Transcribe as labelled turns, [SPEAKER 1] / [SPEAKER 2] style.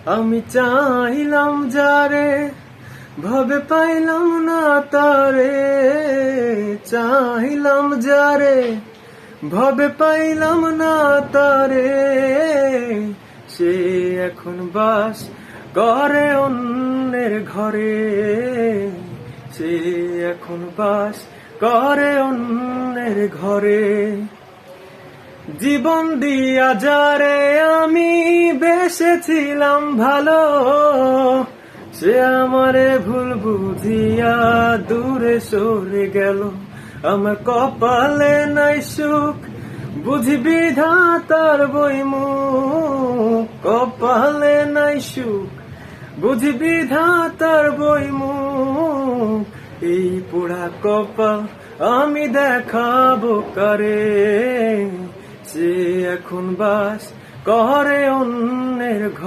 [SPEAKER 1] আমি চাইলাম যারে, ভবে পাইলাম না তারে। চাইলাম যারে, ভবে পাইলাম না তারে। সে এখন বাস করে অন্যের ঘরে। সে এখন বাস করে অন্যের ঘরে। জীবন দিয়া যারে আমি বেসেছিলাম ভালো, সে আমারে ভুল বুঝিয়া দূরে সরে গেল। আমার কপালে নাই সুখ, বুঝি বিধাতার বইমুখ। কপালে নাই সুখ, বুঝি বিধাতার বইমুখ। এই পোড়া কপাল আমি দেখাবো কারে। সে এখন বাস করে অন্যের ঘরে।